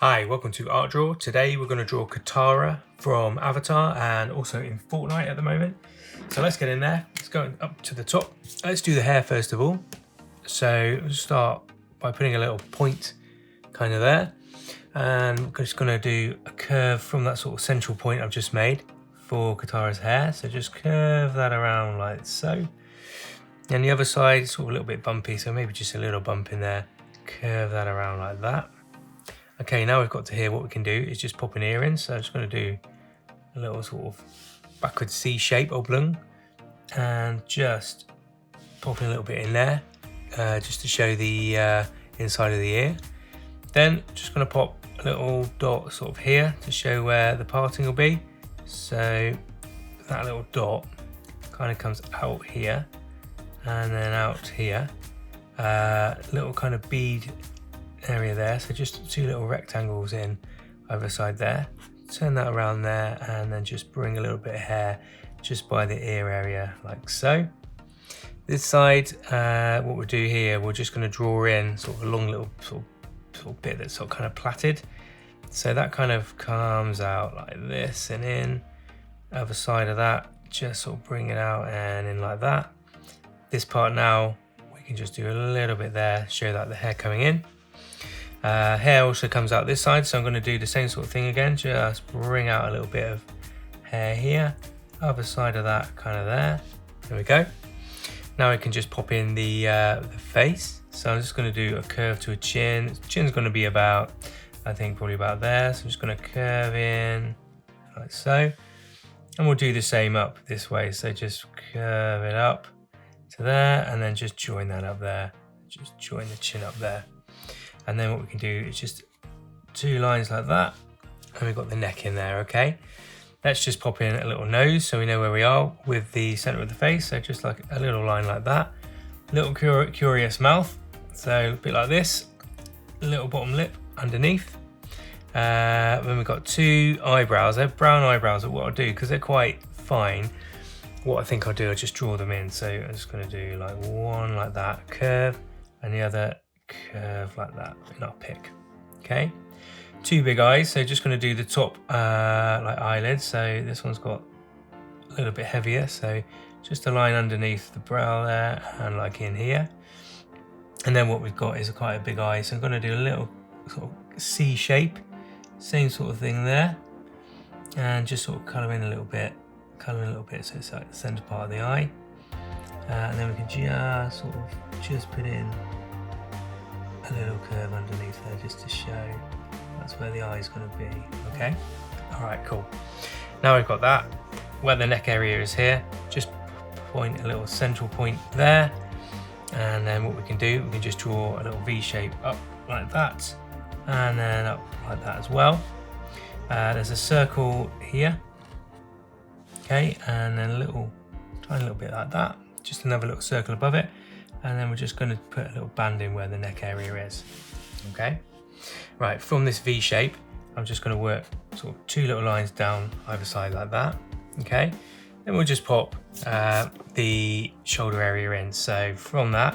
Hi, welcome to Art Draw. Today we're going to draw Katara from Avatar and also in Fortnite at the moment. So let's get in there. Let's go up to the top. Let's do the hair first of all. So we'll start by putting a little point kind of there. And we're just going to do a curve from that sort of central point I've just made for Katara's hair. So just curve that around like so. And the other side is sort of a little bit bumpy, so maybe just a little bump in there. Curve that around like that. Okay, now we've got to here, what we can do is just pop an ear in. So I'm just going to do a little sort of backward C shape, oblong, and just pop a little bit in there, just to show the inside of the ear. Then just going to pop a little dot sort of here to show where the parting will be. So that little dot kind of comes out here and then out here. Little kind of bead area there, so just two little rectangles in either side there. Turn that around there and then just bring a little bit of hair just by the ear area like so. This side, what we'll do here, we're just going to draw in sort of a long little sort of bit that's sort of kind of plaited. So that kind of comes out like this and in. Other side of that, just sort of bring it out and in like that. This part now, we can just do a little bit there, show that the hair coming in. Hair also comes out this side, so I'm going to do the same sort of thing again, just bring out a little bit of hair here, other side of that kind of there. There we go. Now we can just pop in the face. So I'm just going to do a curve to a chin. Chin's going to be about, I think probably about there. So I'm just going to curve in like so. And we'll do the same up this way. So just curve it up to there and then just join that up there. Just join the chin up there. And then what we can do is just two lines like that. And we've got the neck in there, okay? Let's just pop in a little nose so we know where we are with the center of the face. So just like a little line like that. Little curious mouth. So a bit like this. Little bottom lip underneath. Then we've got two eyebrows. They're brown eyebrows. What I'll do, because they're quite fine, what I think I'll do, I'll just draw them in. So I'm just going to do like one like that, curve, and the other curve like that, and I'll pick. Okay, two big eyes, so just going to do the top like eyelids. So this one's got a little bit heavier, so just a line underneath the brow there and like in here. And then what we've got is quite a big eye, so I'm going to do a little sort of C shape, same sort of thing there, and just sort of colour in a little bit, so it's like the centre part of the eye. And then we can just sort of just put in a little curve underneath there just to show that's where the eye is going to be. Okay, all right, cool. Now we've got that, where the neck area is here, just point a little central point there, and then what we can do, we can just draw a little V shape up like that, and then up like that as well. There's a circle here, okay, and then a little tiny little bit like that, just another little circle above it. And then we're just going to put a little band in where the neck area is. Okay, right, from this V shape, I'm just going to work sort of two little lines down either side like that. Okay, then we'll just pop the shoulder area in. So from that,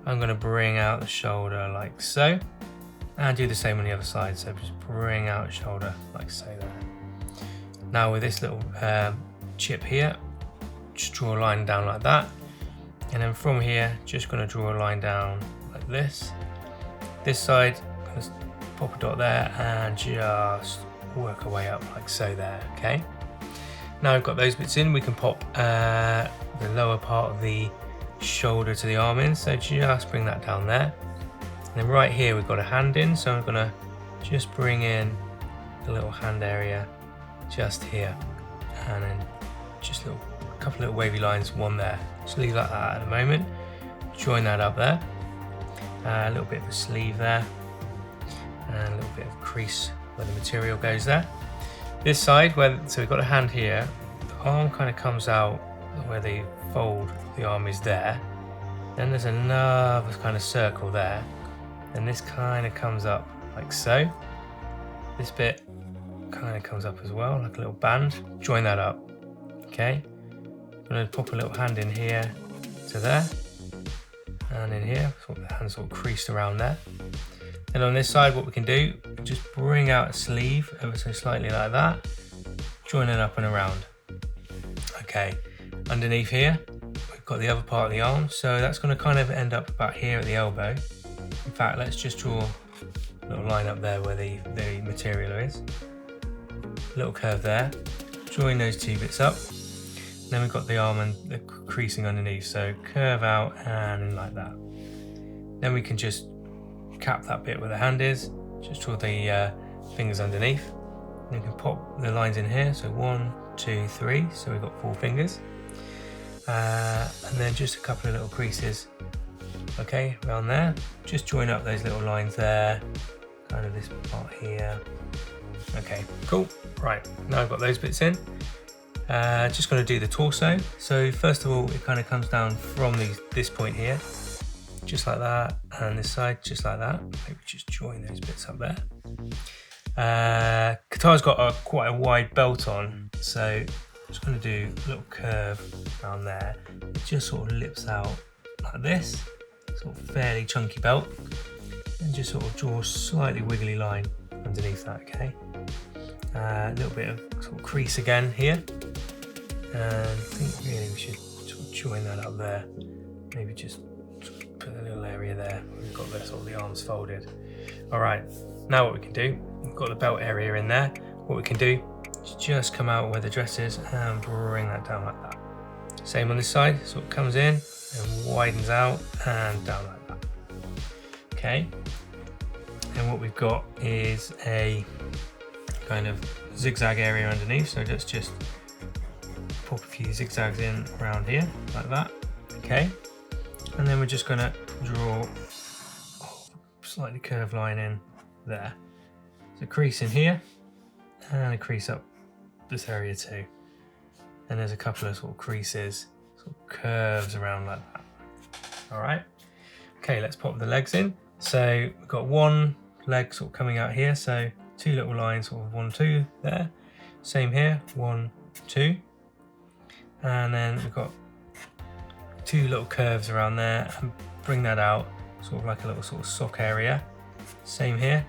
I'm going to bring out the shoulder like so, and do the same on the other side. So just bring out shoulder like so there. Now with this little chip here, just draw a line down like that. And then from here, just going to draw a line down like this. This side, just pop a dot there and just work our way up like so there, okay? Now we've got those bits in, we can pop the lower part of the shoulder to the arm in, so just bring that down there. And then right here, we've got a hand in, so I'm going to just bring in the little hand area just here. And then just a couple of little wavy lines, one there. Just leave like that at the moment. Join that up there. A little bit of a sleeve there. And a little bit of crease where the material goes there. This side, so we've got a hand here. The arm kind of comes out where the fold of the arm is there. Then there's another kind of circle there. And this kind of comes up like so. This bit kind of comes up as well, like a little band. Join that up. Okay. I'm going to pop a little hand in here to there, and in here, so the hand sort of creased around there. And on this side, what we can do, can just bring out a sleeve ever so slightly like that, join it up and around. Okay, underneath here we've got the other part of the arm, so that's going to kind of end up about here at the elbow. In fact, let's just draw a little line up there where the material is. Little curve there, join those two bits up. Then we've got the arm and the creasing underneath, so curve out and like that. Then we can just cap that bit where the hand is, just draw the fingers underneath. Then we can pop the lines in here, so 1, 2, 3, so we've got 4 fingers. And then just a couple of little creases, okay, around there. Just join up those little lines there, kind of this part here. Okay, cool. Right, now I've got those bits in. Just going to do the torso. So first of all, it kind of comes down from this point here, just like that, and this side, just like that. Maybe just join those bits up there. Katara's got quite a wide belt on, so I'm just going to do a little curve around there. It just sort of lips out like this, sort of fairly chunky belt, and just sort of draw a slightly wiggly line underneath that, okay? A little bit of sort of crease again here, and I think really we should sort of join that up there. Maybe just put a little area there. We've got all the arms folded. All right, now what we can do, we've got the belt area in there. What we can do is just come out where the dress is and bring that down like that. Same on this side, sort of comes in and widens out and down like that. Okay, and what we've got is a kind of zigzag area underneath, so let's just pop a few zigzags in around here like that. Okay, and then we're just going to draw a slightly curved line in there. So a crease in here and a crease up this area too, and there's a couple of sort of creases, sort of curves around like that. All right, okay, let's pop the legs in. So we've got one leg sort of coming out here, so 2 little lines, sort of 1, 2 there. Same here, 1, 2, and then we've got 2 little curves around there, and bring that out sort of like a little sort of sock area. Same here,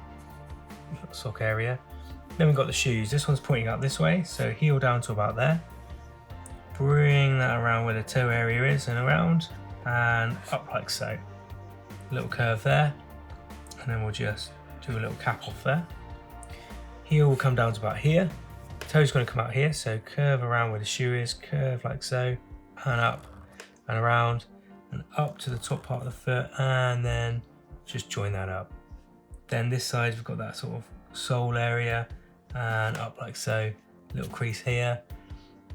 little sock area. Then we've got the shoes. This one's pointing up this way, so heel down to about there. Bring that around where the toe area is and around, and up like so. A little curve there, and then we'll just do a little cap off there. Heel will come down to about here. Toe's going to come out here, so curve around where the shoe is, curve like so, and up and around and up to the top part of the foot, and then just join that up. Then this side we've got that sort of sole area and up like so, a little crease here,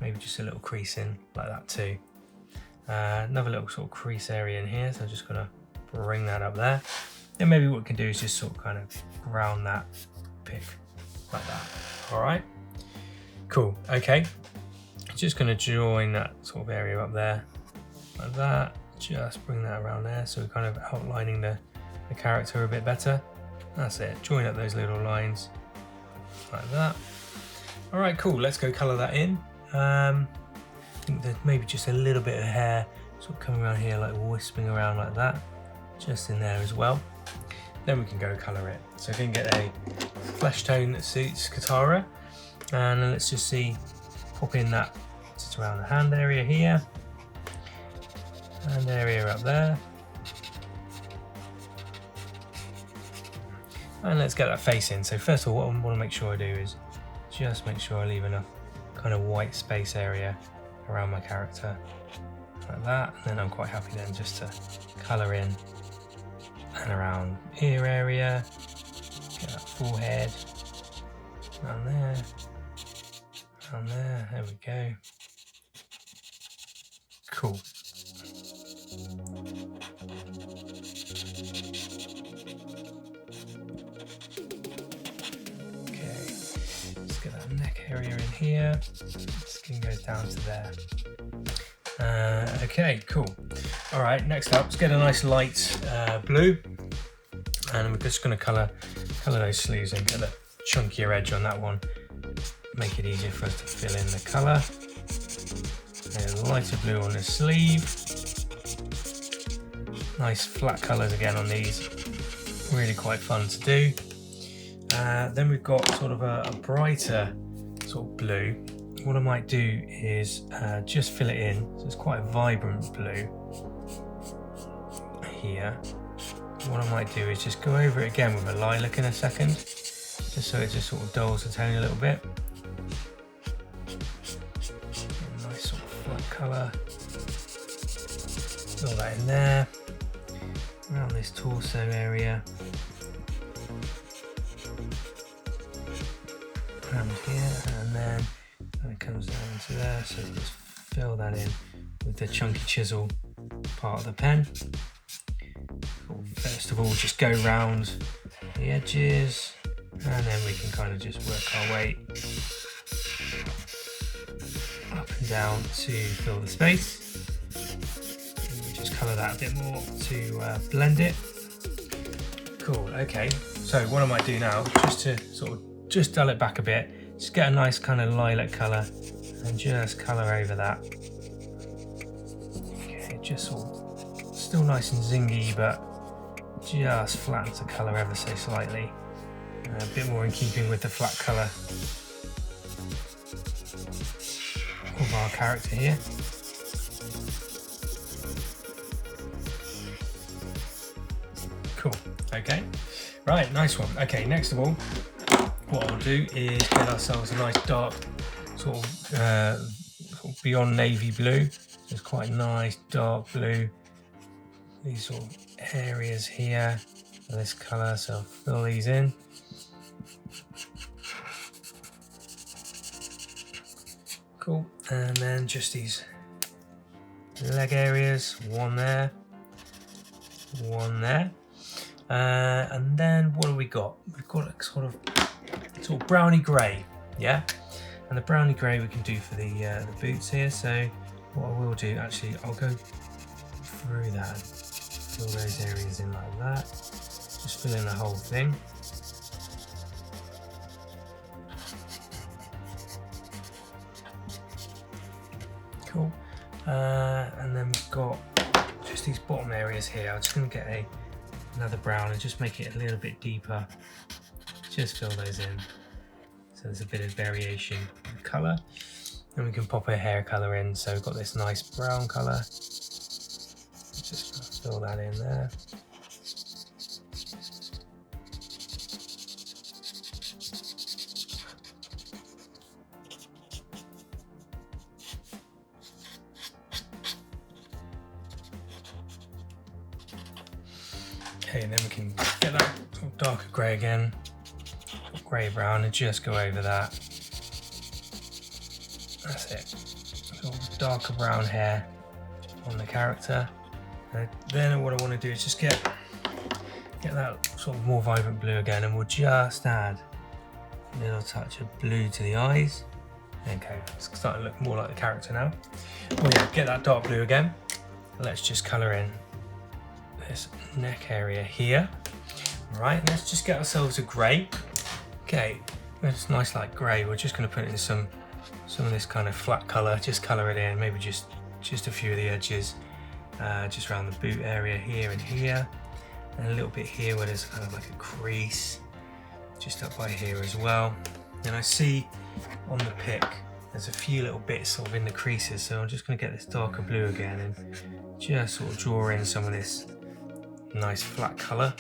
maybe just a little crease in like that too. Another little sort of crease area in here, so I'm just going to bring that up there. Then maybe what we can do is just sort of kind of round that pick like that. All right, cool. Okay, just going to join that sort of area up there like that. Just bring that around there, so we're kind of outlining the character a bit better. That's it. Join up those little lines like that. All right, cool. Let's go colour that in. I think there's maybe just a little bit of hair sort of coming around here, like wisping around like that, just in there as well. Then we can go colour it. So if we can get a flesh tone that suits Katara, and then let's just see, pop in that just around the hand area here, hand area up there, and let's get that face in. So first of all, what I want to make sure I do is just make sure I leave enough kind of white space area around my character like that, and then I'm quite happy then just to colour in and around ear area, get that forehead, around there, there we go. Cool. Okay, let's get that neck area in here, skin goes down to there. Okay, cool. All right, next up, let's get a nice light blue, and we're just going to colour those sleeves and get the chunkier edge on that one. Make it easier for us to fill in the colour. And lighter blue on the sleeve. Nice flat colours again on these. Really quite fun to do. Then we've got sort of a brighter sort of blue. What I might do is just fill it in, so it's quite a vibrant blue here. What I might do is just go over it again with a lilac in a second, just so it just sort of dulls the tone a little bit. A nice sort of flat colour. Fill that in there, around this torso area, around here, and then it comes down to there, so just fill that in with the chunky chisel part of the pen. First of all, just go round the edges, and then we can kind of just work our way up and down to fill the space. Just colour that a bit more to blend it. Cool, okay. So what I might do now, just to sort of just dull it back a bit, just get a nice kind of lilac colour and just colour over that. Okay, just sort of still nice and zingy, but just flattens the colour ever so slightly. A bit more in keeping with the flat colour of our character here. Cool, okay. Right, nice one. Okay, next of all, what I'll do is get ourselves a nice dark sort of beyond navy blue. So it's quite nice dark blue. These sort of areas here of this colour, so I'll fill these in. Cool, and then just these leg areas, one there, one there. And then what have we got? We've got a sort of browny grey, yeah? And the browny grey we can do for the boots here, so what I will do, actually, I'll go through that, fill those areas in like that, just fill in the whole thing. Cool, and then we've got just these bottom areas here. I'm just going to get another brown and just make it a little bit deeper, just fill those in, so there's a bit of variation in colour. And we can pop a hair colour in, so we've got this nice brown colour, just going to fill that in there. Okay, and then we can get that sort of darker grey again, grey brown, and just go over that. That's it. Sort of darker brown hair on the character. And then what I want to do is just get that sort of more vibrant blue again, and we'll just add a little touch of blue to the eyes. Okay, it's starting to look more like the character now. Well, yeah, get that dark blue again. Let's just colour in this neck area here. All right, let's just get ourselves a grey. Okay, it's nice light grey. We're just going to put in some of this kind of flat colour. Just colour it in, maybe just a few of the edges, just around the boot area here and here, and a little bit here where there's kind of like a crease, just up by here as well. And I see on the pick there's a few little bits sort of in the creases, so I'm just going to get this darker blue again and just sort of draw in some of this nice flat colour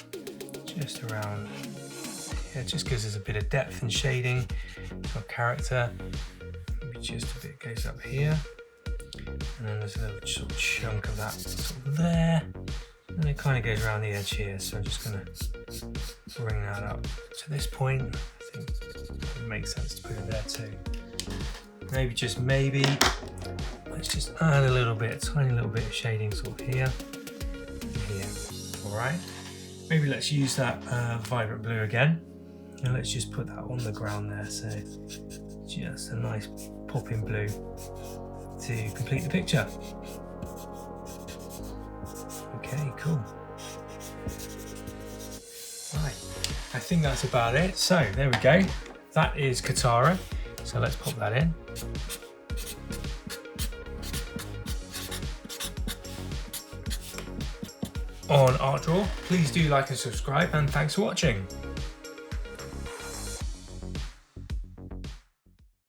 just around. Yeah, it just gives us a bit of depth and shading to our character. Maybe just a bit goes up here, and then there's a little sort of chunk of that sort of there, and it kind of goes around the edge here. So I'm just going to bring that up to this point. I think it makes sense to put it there too. Maybe just maybe let's just add a little bit, tiny little bit of shading sort of here and here. All right, maybe let's use that vibrant blue again, and let's just put that on the ground there, so just a nice popping blue to complete the picture. Okay, cool. Right, I think that's about it. So there we go, that is Katara. So let's pop that in. On Art Drawer, please do like and subscribe, and thanks for watching.